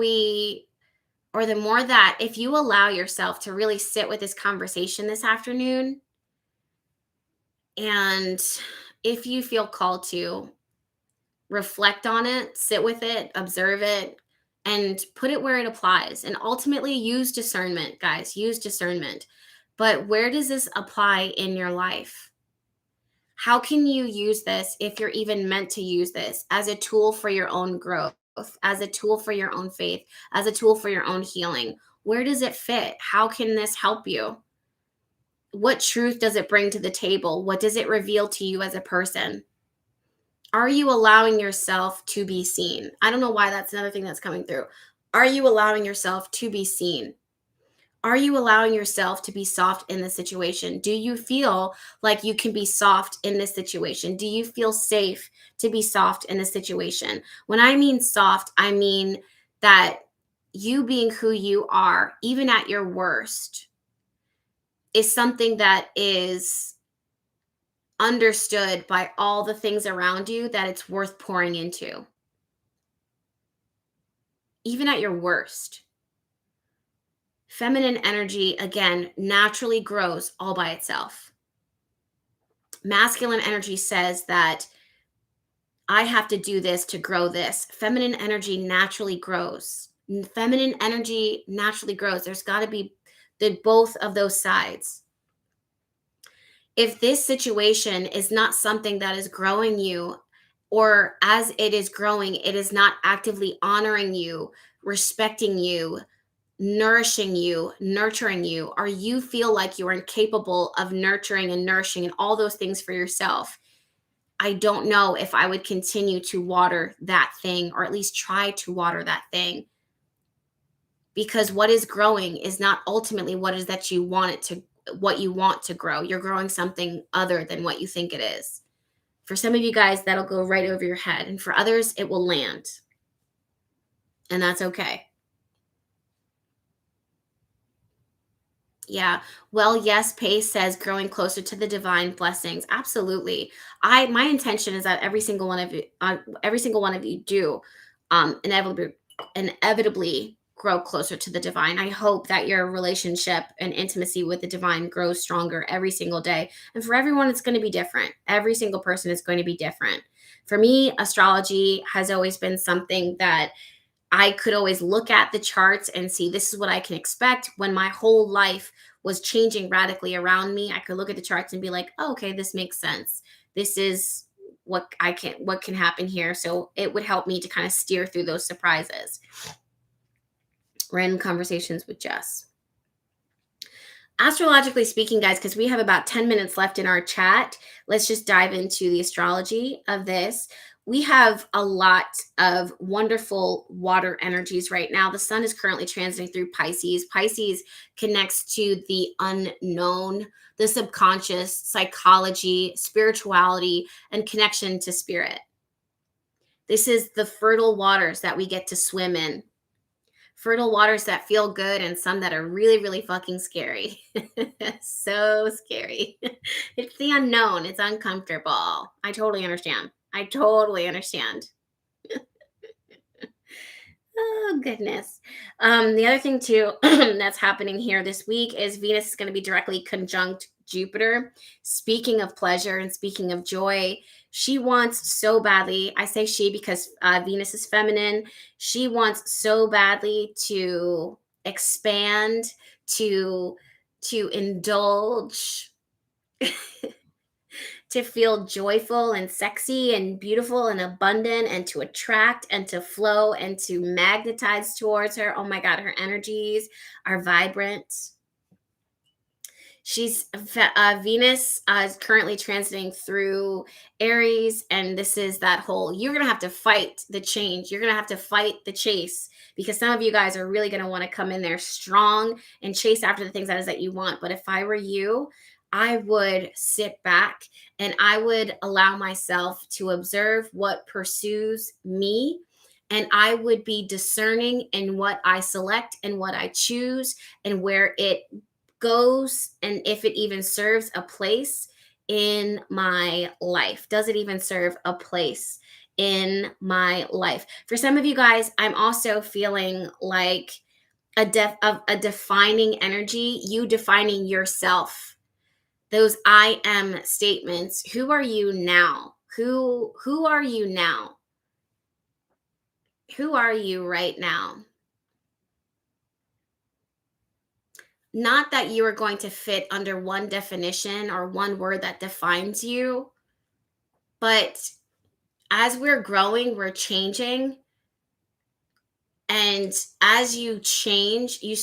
if you allow yourself to really sit with this conversation this afternoon, and if you feel called to reflect on it, sit with it, observe it, and put it where it applies, and ultimately use discernment, guys, use discernment. But where does this apply in your life? How can you use this, if you're even meant to use this, as a tool for your own growth, as a tool for your own faith, as a tool for your own healing? Where does it fit? How can this help you? What truth does it bring to the table? What does it reveal to you as a person? Are you allowing yourself to be seen? I don't know why that's another thing that's coming through. Are you allowing yourself to be seen? Are you allowing yourself to be soft in this situation? Do you feel like you can be soft in this situation? Do you feel safe to be soft in this situation? When I mean soft, I mean that you being who you are, even at your worst, is something that is understood by all the things around you, that it's worth pouring into. Even at your worst. Feminine energy, again, naturally grows all by itself. Masculine energy says that I have to do this to grow this. Feminine energy naturally grows. Feminine energy naturally grows. There's got to be both of those sides. If this situation is not something that is growing you, or as it is growing, it is not actively honoring you, respecting you, nourishing you, nurturing you, or you feel like you are incapable of nurturing and nourishing and all those things for yourself, I don't know if I would continue to water that thing, or at least try to water that thing. Because what is growing is not ultimately what is that you want it to, what you want to grow. You're growing something other than what you think it is. For some of you guys, that'll go right over your head. And for others, it will land. And that's okay. Yeah. Well, yes, Pace says growing closer to the divine blessings. Absolutely. My intention is that every single one of you do inevitably grow closer to the divine. I hope that your relationship and intimacy with the divine grows stronger every single day. And for everyone, it's going to be different. Every single person is going to be different. For me, astrology has always been something that I could always look at the charts and see this is what I can expect. When my whole life was changing radically around me, I could look at the charts and be like, oh, okay, this makes sense. This is what can happen here. So it would help me to kind of steer through those surprises. Random conversations with Jess. Astrologically speaking, guys, because we have about 10 minutes left in our chat, let's just dive into the astrology of this. We have a lot of wonderful water energies right now. The sun is currently transiting through Pisces. Pisces connects to the unknown, the subconscious, psychology, spirituality, and connection to spirit. This is the fertile waters that we get to swim in. Fertile waters that feel good and some that are really, really fucking scary. So scary. It's the unknown. It's uncomfortable. I totally understand. I totally understand. Oh, goodness. The other thing, too, that's happening here this week is Venus is going to be directly conjunct Jupiter. Speaking of pleasure and speaking of joy, she wants so badly, I say she because Venus is feminine, she wants so badly to expand, to indulge, to feel joyful and sexy and beautiful and abundant and to attract and to flow and to magnetize towards her. Oh my God, her energies are vibrant. She's Venus is currently transiting through Aries, and this is that whole you're gonna have to fight the change. You're gonna have to fight the chase because some of you guys are really gonna want to come in there strong and chase after the things that is that you want. But if I were you, I would sit back and I would allow myself to observe what pursues me. And I would be discerning in what I select and what I choose and where it goes and if it even serves a place in my life. Does it even serve a place in my life? For some of you guys, I'm also feeling like a defining energy, you defining yourself. Those I am statements. Who are you now? Who are you now? Who are you right now? Not that you are going to fit under one definition or one word that defines you, but as we're growing, we're changing. And as you change, you're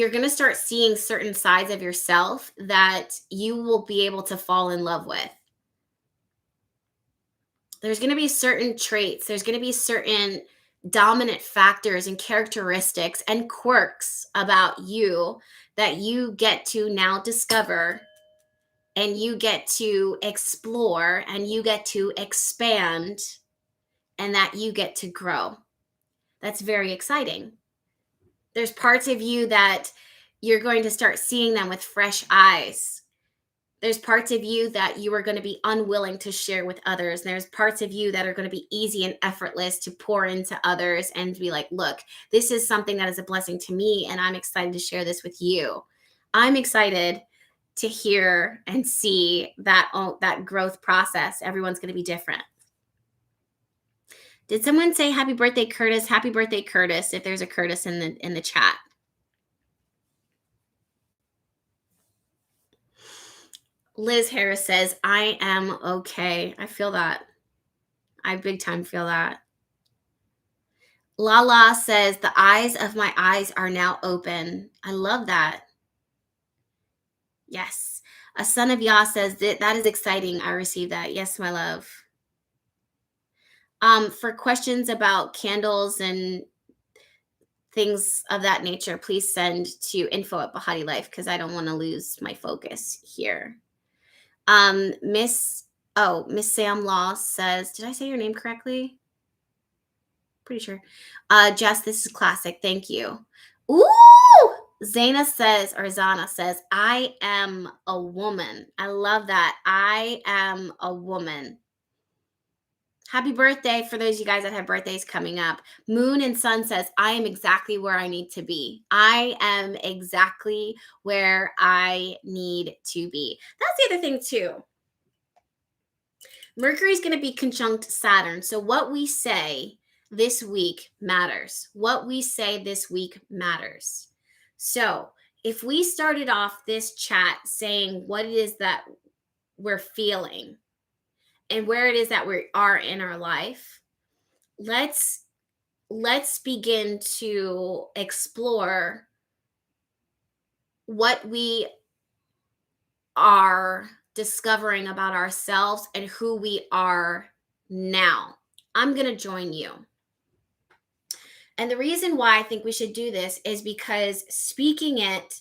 going to start seeing certain sides of yourself that you will be able to fall in love with. There's going to be certain traits, there's going to be certain dominant factors and characteristics and quirks about you that you get to now discover and you get to explore and you get to expand and that you get to grow. That's very exciting. There's parts of you that you're going to start seeing them with fresh eyes. There's parts of you that you are going to be unwilling to share with others. There's parts of you that are going to be easy and effortless to pour into others and be like, look, this is something that is a blessing to me, and I'm excited to share this with you. I'm excited to hear and see that growth process. Everyone's going to be different. Did someone say happy birthday, Curtis? Happy birthday, Curtis, if there's a Curtis in the chat. Liz Harris says, I am okay. I feel that. I big time feel that. Lala says, the eyes of my eyes are now open. I love that. Yes. A son of Yah says, that is exciting. I received that. Yes, my love. For questions about candles and things of that nature, please send to info@Bahati Life because I don't want to lose my focus here. Miss Sam Law says, did I say your name correctly? Pretty sure. Jess, this is classic. Thank you. Ooh! Zana says, I am a woman. I love that. I am a woman. Happy birthday for those of you guys that have birthdays coming up. Moon and Sun says, I am exactly where I need to be. I am exactly where I need to be. That's the other thing too. Mercury is going to be conjunct Saturn. So what we say this week matters. What we say this week matters. So if we started off this chat saying what it is that we're feeling and where it is that we are in our life, let's begin to explore what we are discovering about ourselves and who we are now. I'm going to join you. And the reason why I think we should do this is because speaking it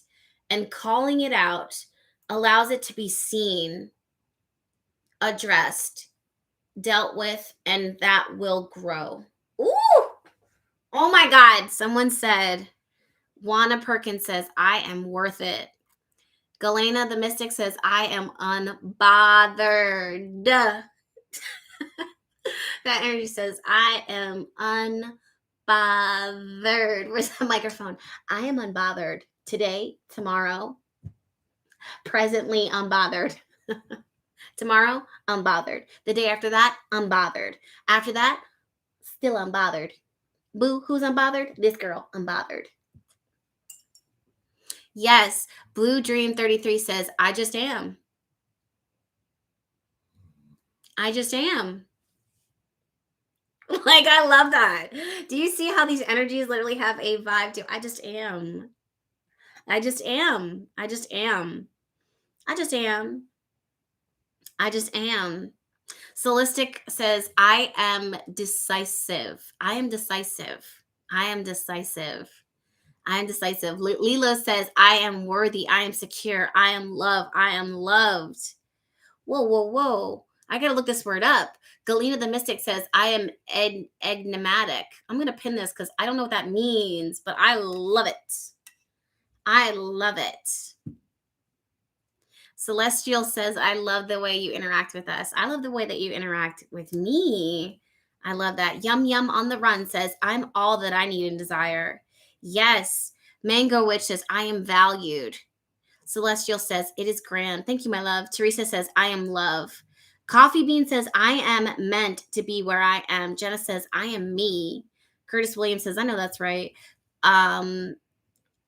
and calling it out allows it to be seen, addressed, dealt with, and that will grow. Ooh! Oh my God. Someone said, Juana Perkins says, I am worth it. Galena the Mystic says, I am unbothered. That energy says, I am unbothered. Where's the microphone? I am unbothered. Today, tomorrow, presently unbothered. Tomorrow, unbothered. The day after that, unbothered. After that, still unbothered. Boo, who's unbothered? This girl, unbothered. Yes, Blue Dream 33 says, I just am. I just am. Like, I love that. Do you see how these energies literally have a vibe to? I just am. I just am. I just am. I just am. I just am. Solistic says, I am decisive. I am decisive. I am decisive. I am decisive. Lilo says, I am worthy. I am secure. I am loved. I am loved. Whoa, whoa, whoa. I got to look this word up. Galena the Mystic says, I am enigmatic. I'm going to pin this because I don't know what that means, but I love it. I love it. Celestial says, I love the way you interact with us. I love the way that you interact with me. I love that. Yum Yum on the Run says, I'm all that I need and desire. Yes. Mango Witch says, I am valued. Celestial says, it is grand. Thank you, my love. Teresa says, I am love. Coffee Bean says, I am meant to be where I am. Jenna says, I am me. Curtis Williams says, I know that's right.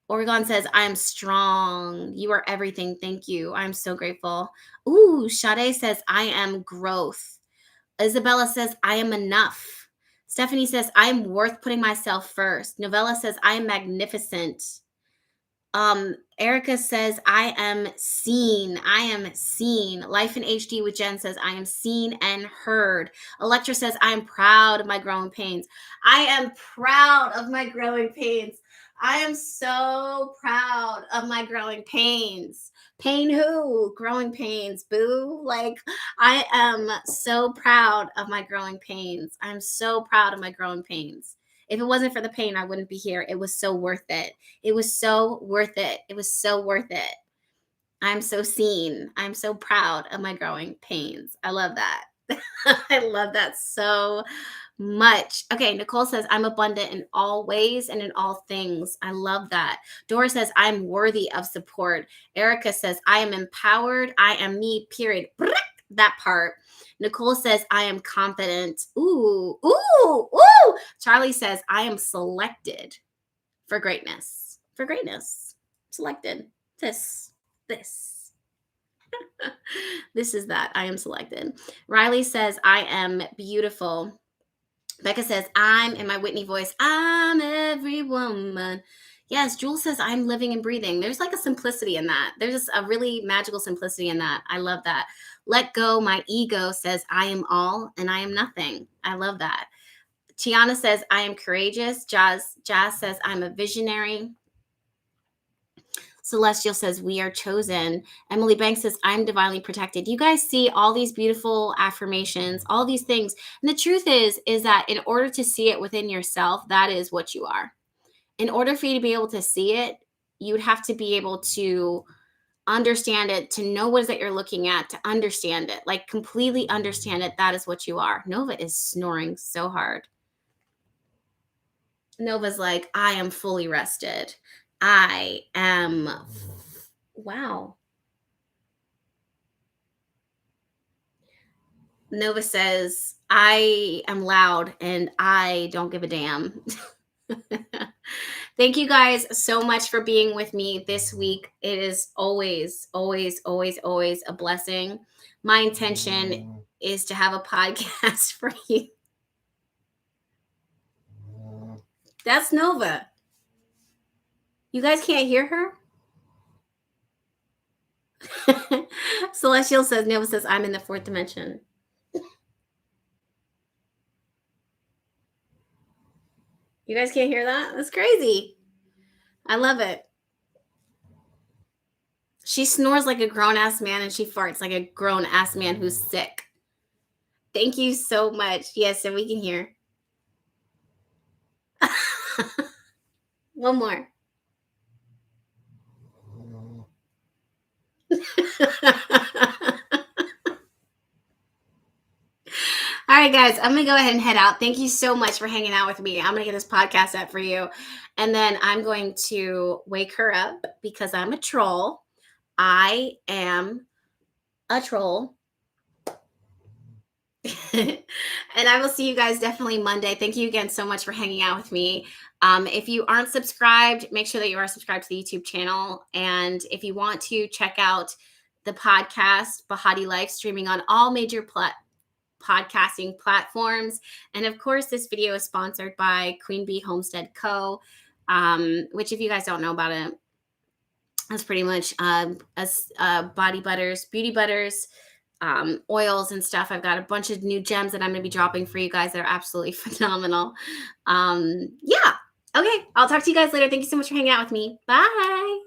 Oregon says, I am strong. You are everything. Thank you. I'm so grateful. Ooh, Sade says, I am growth. Isabella says, I am enough. Stephanie says, I am worth putting myself first. Novella says, I am magnificent. Erica says, I am seen. I am seen. Life in HD with Jen says, I am seen and heard. Electra says, I am proud of my growing pains. I am proud of my growing pains. I am so proud of my growing pains. Pain who? Growing pains, boo. Like, I am so proud of my growing pains. I'm so proud of my growing pains. If it wasn't for the pain, I wouldn't be here. It was so worth it. It was so worth it. It was so worth it. I'm so seen. I'm so proud of my growing pains. I love that. I love that so much. Okay, Nicole says, I'm abundant in all ways and in all things. I love that. Dora says, I'm worthy of support. Erica says, I am empowered. I am me, period. That part. Nicole says, I am confident. Ooh, ooh, ooh. Charlie says, I am selected for greatness. For greatness. Selected. This. This is that. I am selected. Riley says, I am beautiful. Becca says, I'm, in my Whitney voice, I'm every woman. Yes, Jules says, I'm living and breathing. There's like a simplicity in that. There's a really magical simplicity in that. I love that. Let go. My ego says, I am all and I am nothing. I love that. Tiana says, I am courageous. Jazz says, I'm a visionary. Celestial says, we are chosen. Emily Banks says, I'm divinely protected. You guys see all these beautiful affirmations, all these things. And the truth is that in order to see it within yourself, that is what you are. In order for you to be able to see it, you would have to be able to understand it, to know what it is that you're looking at, to understand it, like completely understand it. That is what you are. Nova is snoring so hard. Nova's like, I am fully rested. I am, wow. Nova says, I am loud and I don't give a damn. Thank you guys so much for being with me this week. It is always, always, always, always a blessing. My intention is to have a podcast for you. That's Nova. You guys can't hear her? Celestial says, Nova says, I'm in the fourth dimension. You guys can't hear that? That's crazy. I love it. She snores like a grown ass man and she farts like a grown ass man who's sick. Thank you so much. Yes, and we can hear. One more. All right, guys, I'm going to go ahead and head out. Thank you so much for hanging out with me. I'm going to get this podcast up for you. And then I'm going to wake her up because I'm a troll. I am a troll. And I will see you guys definitely Monday. Thank you again so much for hanging out with me. If you aren't subscribed, make sure that you are subscribed to the YouTube channel. And if you want to check out the podcast, Bahati Life, streaming on all major podcasting platforms. And of course, this video is sponsored by Queen Bee Homestead Co., which if you guys don't know about it, that's pretty much body butters, beauty butters, oils and stuff. I've got a bunch of new gems that I'm going to be dropping for you guys that are absolutely phenomenal. Yeah. Okay. I'll talk to you guys later. Thank you so much for hanging out with me. Bye.